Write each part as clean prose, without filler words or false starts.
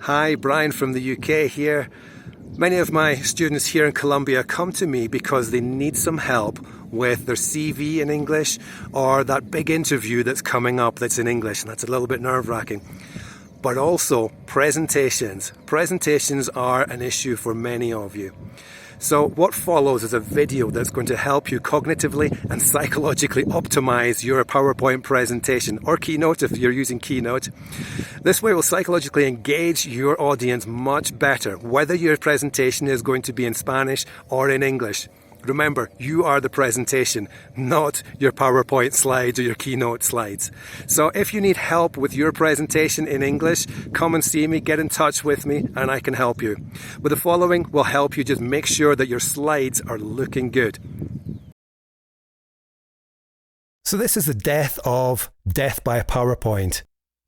Hi, Brian from the UK here. Many of my students here in Columbia come to me because they need some help with their CV in English or that big interview that's coming up that's in English, and that's a little bit nerve-wracking. But also presentations. Presentations are an issue for many of you. So what follows is a video that's going to help you cognitively and psychologically optimize your PowerPoint presentation, or Keynote if you're using Keynote. This way will psychologically engage your audience much better, whether your presentation is going to be in Spanish or in English. Remember, you are the presentation, not your PowerPoint slides or your Keynote slides. So if you need help with your presentation in English, come and see me, get in touch with me, and I can help you. But the following will help you just make sure that your slides are looking good. So this is the death by PowerPoint.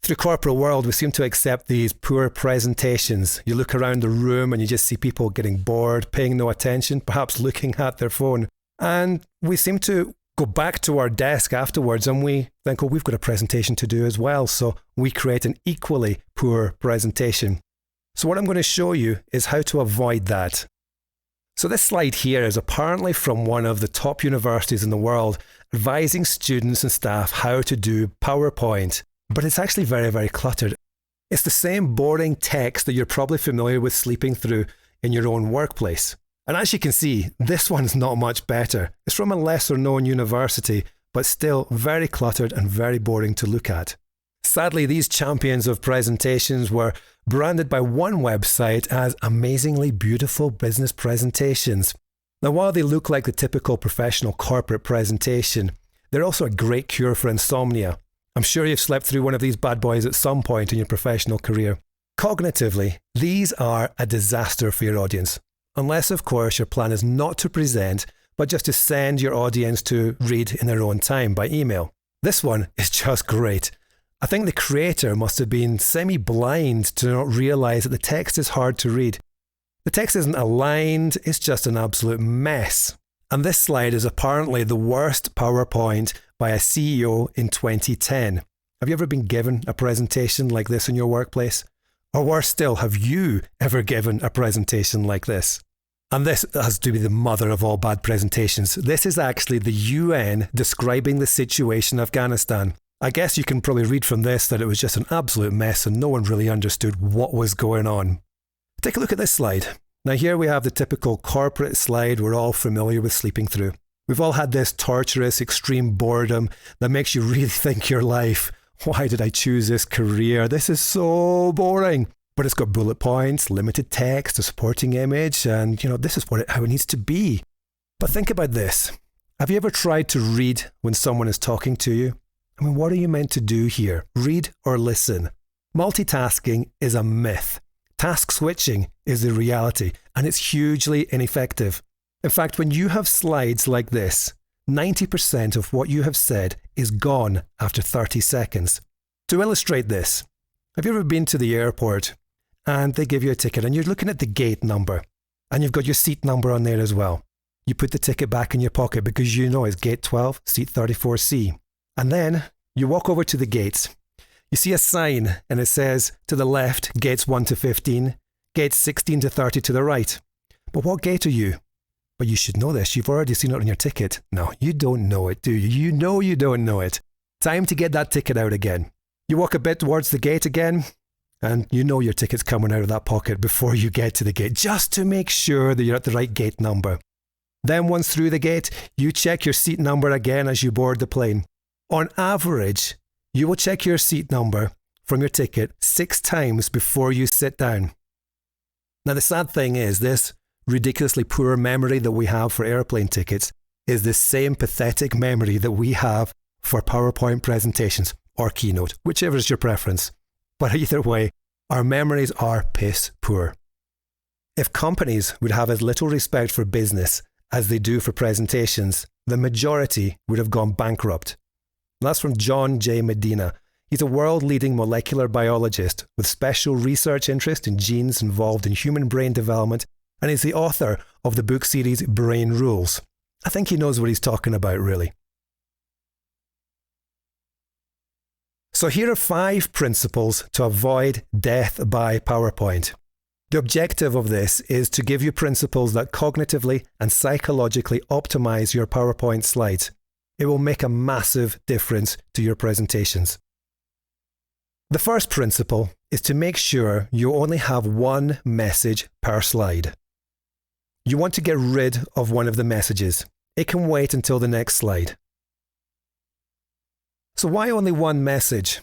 Through corporate world, we seem to accept these poor presentations. You look around the room and you just see people getting bored, paying no attention, perhaps looking at their phone. And we seem to go back to our desk afterwards and we think, oh, we've got a presentation to do as well. So we create an equally poor presentation. So what I'm going to show you is how to avoid that. So this slide here is apparently from one of the top universities in the world, advising students and staff how to do PowerPoint. But it's actually very, very cluttered. It's the same boring text that you're probably familiar with sleeping through in your own workplace. And as you can see, this one's not much better. It's from a lesser known university, but still very cluttered and very boring to look at. Sadly, these champions of presentations were branded by one website as amazingly beautiful business presentations. Now, while they look like the typical professional corporate presentation, they're also a great cure for insomnia. I'm sure you've slept through one of these bad boys at some point in your professional career. Cognitively, these are a disaster for your audience. Unless, of course, your plan is not to present, but just to send your audience to read in their own time by email. This one is just great. I think the creator must have been semi-blind to not realize that the text is hard to read. The text isn't aligned, it's just an absolute mess. And this slide is apparently the worst PowerPoint by a CEO in 2010. Have you ever been given a presentation like this in your workplace? Or worse still, have you ever given a presentation like this? And this has to be the mother of all bad presentations. This is actually the UN describing the situation in Afghanistan. I guess you can probably read from this that it was just an absolute mess and no one really understood what was going on. Take a look at this slide. Now here we have the typical corporate slide we're all familiar with sleeping through. We've all had this torturous, extreme boredom that makes you really think your life, why did I choose this career? This is so boring. But it's got bullet points, limited text, a supporting image, and this is how it needs to be. But think about this. Have you ever tried to read when someone is talking to you? I mean, what are you meant to do here? Read or listen? Multitasking is a myth. Task switching is the reality, and it's hugely ineffective. In fact, when you have slides like this, 90% of what you have said is gone after 30 seconds. To illustrate this, have you ever been to the airport and they give you a ticket and you're looking at the gate number and you've got your seat number on there as well? You put the ticket back in your pocket because you know it's gate 12, seat 34C. And then you walk over to the gates. You see a sign and it says to the left, gates 1 to 15, gates 16 to 30 to the right. But what gate are you? But you should know this. You've already seen it on your ticket. No, you don't know it, do you? You know you don't know it. Time to get that ticket out again. You walk a bit towards the gate again, and you know your ticket's coming out of that pocket before you get to the gate, just to make sure that you're at the right gate number. Then once through the gate, you check your seat number again as you board the plane. On average, you will check your seat number from your ticket 6 times before you sit down. Now, the sad thing is this ridiculously poor memory that we have for airplane tickets is the same pathetic memory that we have for PowerPoint presentations or Keynote, whichever is your preference. But either way, our memories are piss poor. If companies would have as little respect for business as they do for presentations, the majority would have gone bankrupt. And that's from John J. Medina. He's a world-leading molecular biologist with special research interest in genes involved in human brain development, and he's the author of the book series Brain Rules. I think he knows what he's talking about, really. So here are 5 principles to avoid death by PowerPoint. The objective of this is to give you principles that cognitively and psychologically optimize your PowerPoint slides. It will make a massive difference to your presentations. The first principle is to make sure you only have one message per slide. You want to get rid of one of the messages. It can wait until the next slide. So why only one message?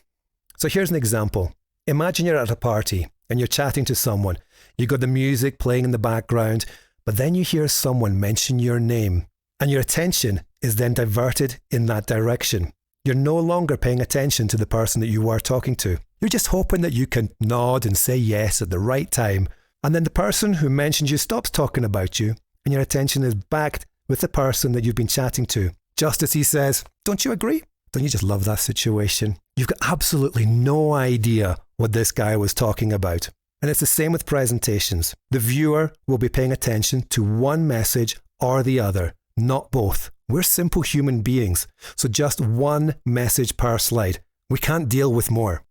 So here's an example. Imagine you're at a party and you're chatting to someone. You've got the music playing in the background, but then you hear someone mention your name, and your attention is then diverted in that direction. You're no longer paying attention to the person that you were talking to. You're just hoping that you can nod and say yes at the right time, and then the person who mentioned you stops talking about you, and your attention is back with the person that you've been chatting to, just as he says, "Don't you agree?" Don't you just love that situation? You've got absolutely no idea what this guy was talking about. And it's the same with presentations. The viewer will be paying attention to one message or the other, not both. We're simple human beings, so just one message per slide. We can't deal with more.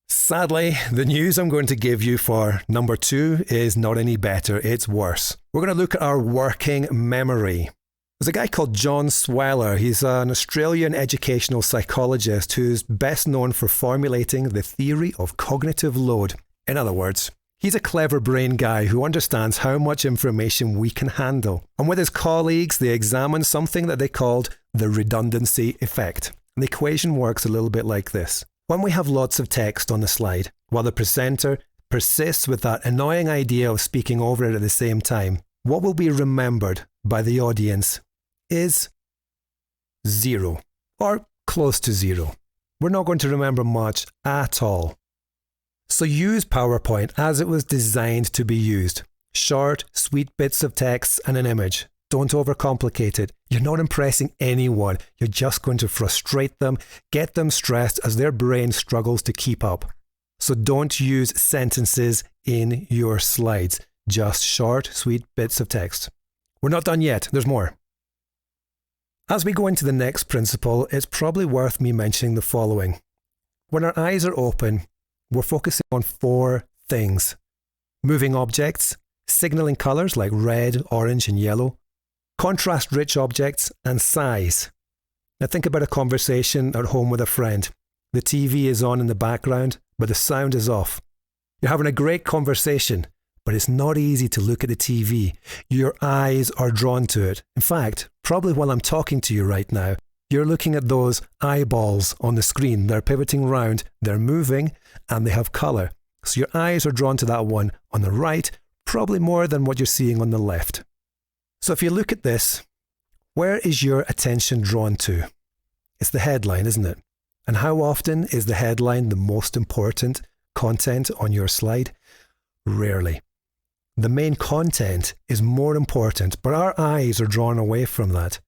Sadly, the news I'm going to give you for number 2 is not any better, it's worse. We're going to look at our working memory. There's a guy called John Sweller. He's an Australian educational psychologist who's best known for formulating the theory of cognitive load. In other words, he's a clever brain guy who understands how much information we can handle. And with his colleagues, they examined something that they called the redundancy effect. And the equation works a little bit like this. When we have lots of text on the slide, while the presenter persists with that annoying idea of speaking over it at the same time, what will be remembered by the audience is 0, or close to 0. We're not going to remember much at all. So use PowerPoint as it was designed to be used. Short, sweet bits of text and an image. Don't overcomplicate it. You're not impressing anyone. You're just going to frustrate them, get them stressed as their brain struggles to keep up. So don't use sentences in your slides. Just short, sweet bits of text. We're not done yet. There's more. As we go into the next principle, it's probably worth me mentioning the following. When our eyes are open, we're focusing on 4 things. Moving objects, signaling colours like red, orange and yellow, contrast-rich objects, and size. Now think about a conversation at home with a friend. The TV is on in the background, but the sound is off. You're having a great conversation, but it's not easy to look at the TV. Your eyes are drawn to it. In fact, probably while I'm talking to you right now, you're looking at those eyeballs on the screen. They're pivoting round, they're moving, and they have colour. So your eyes are drawn to that one on the right, probably more than what you're seeing on the left. So if you look at this, where is your attention drawn to? It's the headline, isn't it? And how often is the headline the most important content on your slide? Rarely. The main content is more important, but our eyes are drawn away from that.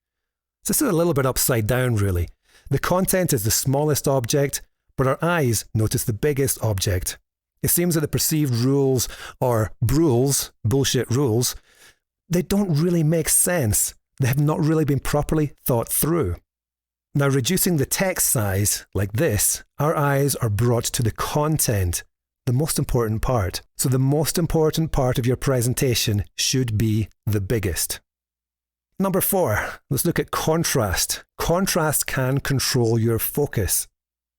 So this is a little bit upside down, really. The content is the smallest object, but our eyes notice the biggest object. It seems that the perceived rules, or brules, bullshit rules, they don't really make sense. They have not really been properly thought through. Now, reducing the text size like this, our eyes are brought to the content, the most important part. So the most important part of your presentation should be the biggest. Number 4, let's look at contrast. Contrast can control your focus.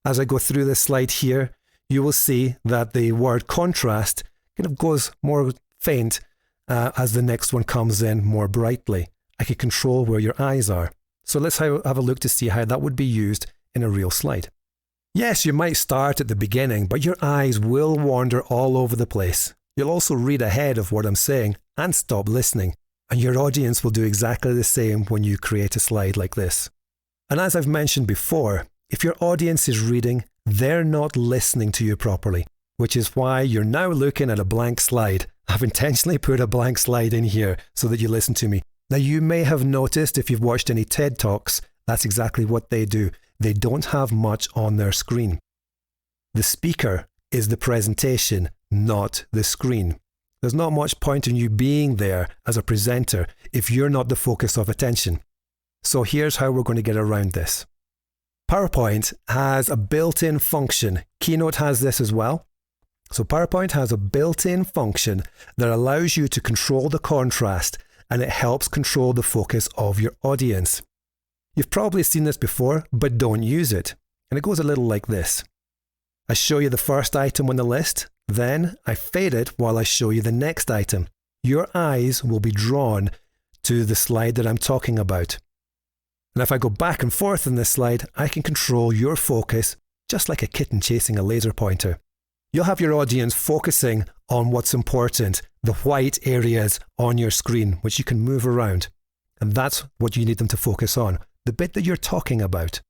As I go through this slide here, you will see that the word contrast kind of goes more faint as the next one comes in more brightly. I can control where your eyes are. So let's have a look to see how that would be used in a real slide. Yes, you might start at the beginning, but your eyes will wander all over the place. You'll also read ahead of what I'm saying and stop listening. And your audience will do exactly the same when you create a slide like this. And as I've mentioned before, if your audience is reading, they're not listening to you properly, which is why you're now looking at a blank slide. I've intentionally put a blank slide in here so that you listen to me. Now, you may have noticed if you've watched any TED Talks, that's exactly what they do. They don't have much on their screen. The speaker is the presentation, not the screen. There's not much point in you being there as a presenter if you're not the focus of attention. So here's how we're going to get around this. PowerPoint has a built-in function. Keynote has this as well. So PowerPoint has a built-in function that allows you to control the contrast, and it helps control the focus of your audience. You've probably seen this before, but don't use it. And it goes a little like this. I show you the first item on the list, then I fade it while I show you the next item. Your eyes will be drawn to the slide that I'm talking about. And if I go back and forth in this slide, I can control your focus just like a kitten chasing a laser pointer. You'll have your audience focusing on what's important, the white areas on your screen, which you can move around. And that's what you need them to focus on, the bit that you're talking about.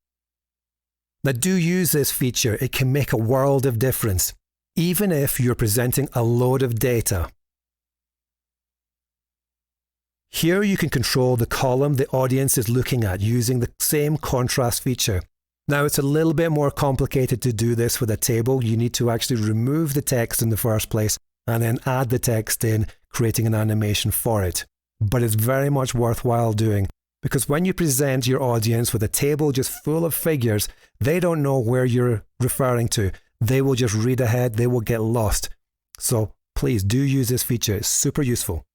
Now, do use this feature. It can make a world of difference, even if you're presenting a load of data. Here you can control the column the audience is looking at using the same contrast feature. Now, it's a little bit more complicated to do this with a table. You need to actually remove the text in the first place and then add the text in, creating an animation for it. But it's very much worthwhile doing, because when you present your audience with a table just full of figures, they don't know where you're referring to. They will just read ahead, they will get lost. So please do use this feature, it's super useful.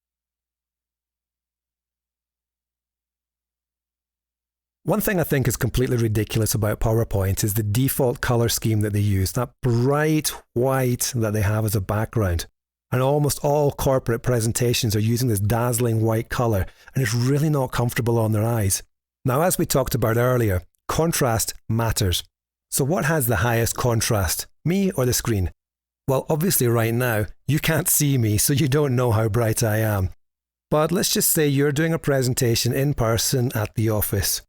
One thing I think is completely ridiculous about PowerPoint is the default color scheme that they use, that bright white that they have as a background. And almost all corporate presentations are using this dazzling white color, and it's really not comfortable on their eyes. Now, as we talked about earlier, contrast matters. So what has the highest contrast, me or the screen? Well, obviously right now, you can't see me, so you don't know how bright I am. But let's just say you're doing a presentation in person at the office.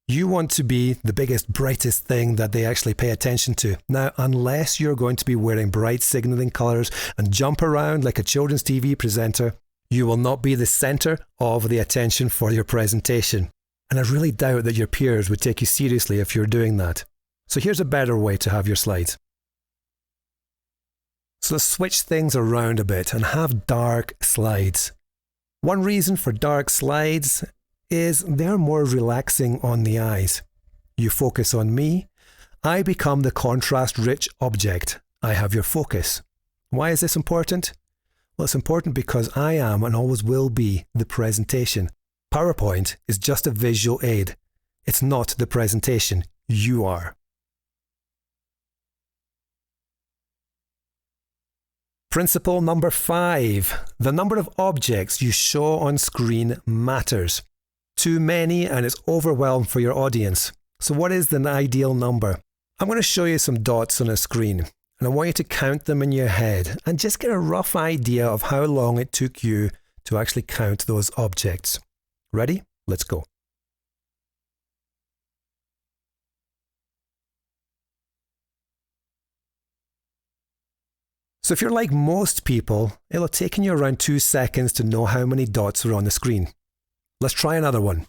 You want to be the biggest, brightest thing that they actually pay attention to. Now, unless you're going to be wearing bright signaling colours and jump around like a children's TV presenter, you will not be the centre of the attention for your presentation. And I really doubt that your peers would take you seriously if you're doing that. So here's a better way to have your slides. So let's switch things around a bit and have dark slides. One reason for dark slides is they're more relaxing on the eyes. You focus on me, I become the contrast-rich object. I have your focus. Why is this important? Well, it's important because I am and always will be the presentation. PowerPoint is just a visual aid. It's not the presentation. You are. Principle number 5. The number of objects you show on screen matters. Too many and it's overwhelmed for your audience. So what is the ideal number? I'm going to show you some dots on a screen, and I want you to count them in your head and just get a rough idea of how long it took you to actually count those objects. Ready? Let's go. So if you're like most people, it'll have taken you around 2 seconds to know how many dots are on the screen. Let's try another one.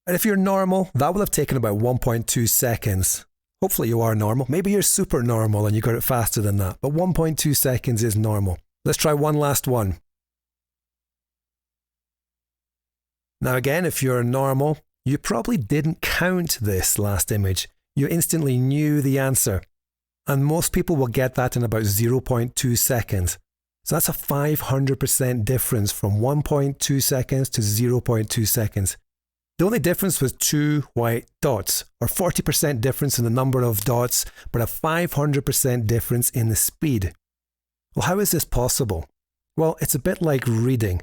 And if you're normal, that will have taken about 1.2 seconds. Hopefully you are normal. Maybe you're super normal and you got it faster than that, but 1.2 seconds is normal. Let's try one last one. Now again, if you're normal, you probably didn't count this last image. You instantly knew the answer. And most people will get that in about 0.2 seconds. So that's a 500% difference from 1.2 seconds to 0.2 seconds. The only difference was 2 white dots, or 40% difference in the number of dots, but a 500% difference in the speed. Well, how is this possible? Well, it's a bit like reading.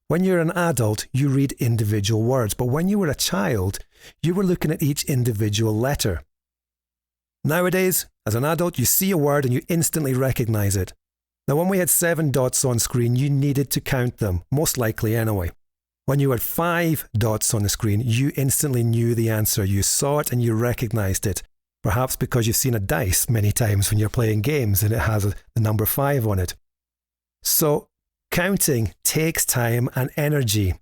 When you're an adult, you read individual words, but when you were a child, you were looking at each individual letter. Nowadays, as an adult, you see a word and you instantly recognize it. Now, when we had 7 dots on screen, you needed to count them, most likely anyway. When you had 5 dots on the screen, you instantly knew the answer. You saw it and you recognized it. Perhaps because you've seen a dice many times when you're playing games and it has the number 5 on it. So, counting takes time and energy.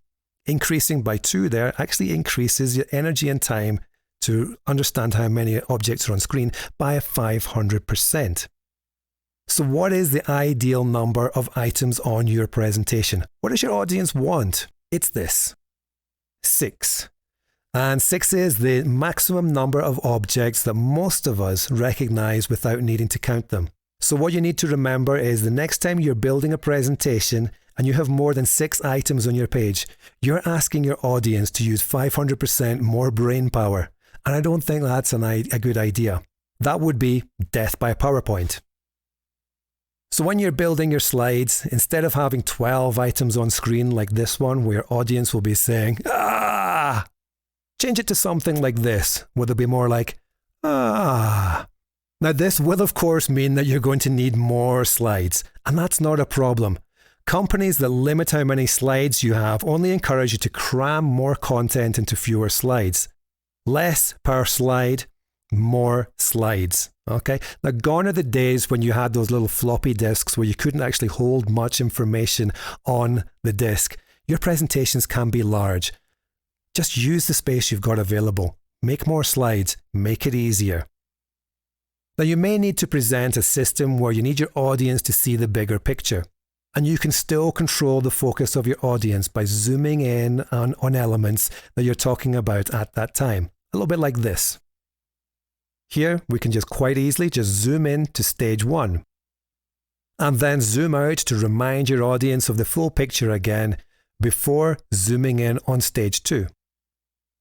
Increasing by 2 there actually increases your energy and time to understand how many objects are on screen by 500%. So what is the ideal number of items on your presentation? What does your audience want? It's this: 6. And 6 is the maximum number of objects that most of us recognize without needing to count them. So what you need to remember is the next time you're building a presentation and you have more than 6 items on your page, you're asking your audience to use 500% more brain power. And I don't think that's a good idea. That would be death by PowerPoint. So when you're building your slides, instead of having 12 items on screen like this one, where your audience will be saying, "Ah!" change it to something like this, where they'll be more like, "Ah." Now this will of course mean that you're going to need more slides, and that's not a problem. Companies that limit how many slides you have only encourage you to cram more content into fewer slides. Less per slide, more slides. Okay, now gone are the days when you had those little floppy disks where you couldn't actually hold much information on the disk. Your presentations can be large. Just use the space you've got available. Make more slides. Make it easier. Now you may need to present a system where you need your audience to see the bigger picture. And you can still control the focus of your audience by zooming in on elements that you're talking about at that time. A little bit like this. Here, we can just quite easily just zoom in to stage 1. And then zoom out to remind your audience of the full picture again before zooming in on stage 2.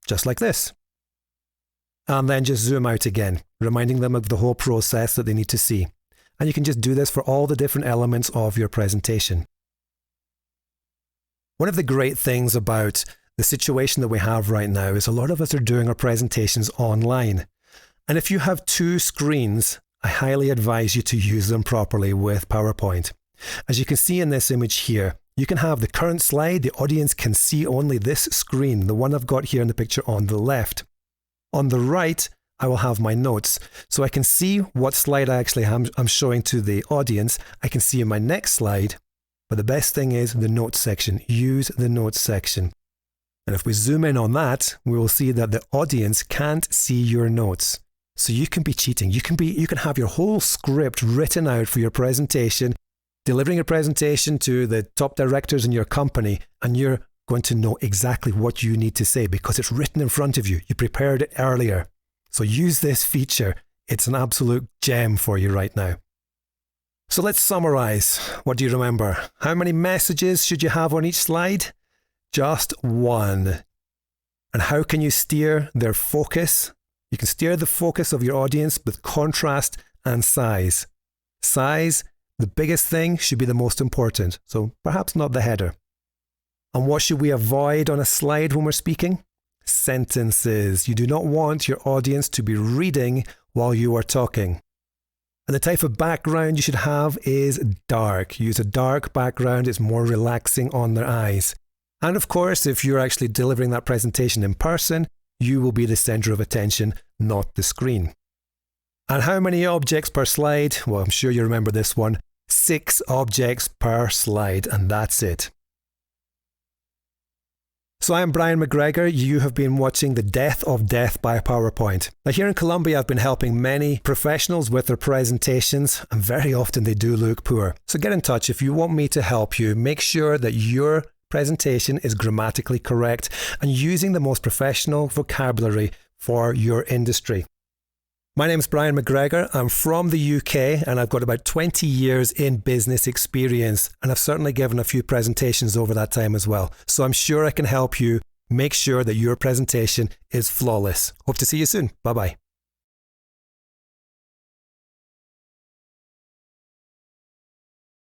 Just like this. And then just zoom out again, reminding them of the whole process that they need to see. And you can just do this for all the different elements of your presentation. One of the great things about the situation that we have right now is a lot of us are doing our presentations online. And if you have 2 screens, I highly advise you to use them properly with PowerPoint. As you can see in this image here, you can have the current slide. The audience can see only this screen, the one I've got here in the picture on the left. On the right, I will have my notes. So I can see what slide I'm showing to the audience. I can see in my next slide. But the best thing is the notes section. Use the notes section. And if we zoom in on that, we will see that the audience can't see your notes. So you can be cheating. You can have your whole script written out for your presentation, delivering your presentation to the top directors in your company, and you're going to know exactly what you need to say because it's written in front of you. You prepared it earlier. So use this feature. It's an absolute gem for you right now. So let's summarize. What do you remember? How many messages should you have on each slide? Just 1. And how can you steer their focus? You can steer the focus of your audience with contrast and size. Size, the biggest thing, should be the most important, so perhaps not the header. And what should we avoid on a slide when we're speaking? Sentences. You do not want your audience to be reading while you are talking. And the type of background you should have is dark. Use a dark background, it's more relaxing on their eyes. And of course, if you're actually delivering that presentation in person, you will be the center of attention, not the screen. And how many objects per slide? Well, I'm sure you remember this one. 6 objects per slide, and that's it. So I'm Brian McGregor. You have been watching The Death of Death by PowerPoint. Now here in Colombia, I've been helping many professionals with their presentations, and very often they do look poor. So get in touch if you want me to help you. Make sure that your presentation is grammatically correct and using the most professional vocabulary for your industry. My name is Brian McGregor. I'm from the UK and I've got about 20 years in business experience, and I've certainly given a few presentations over that time as well. So I'm sure I can help you make sure that your presentation is flawless. Hope to see you soon. Bye-bye.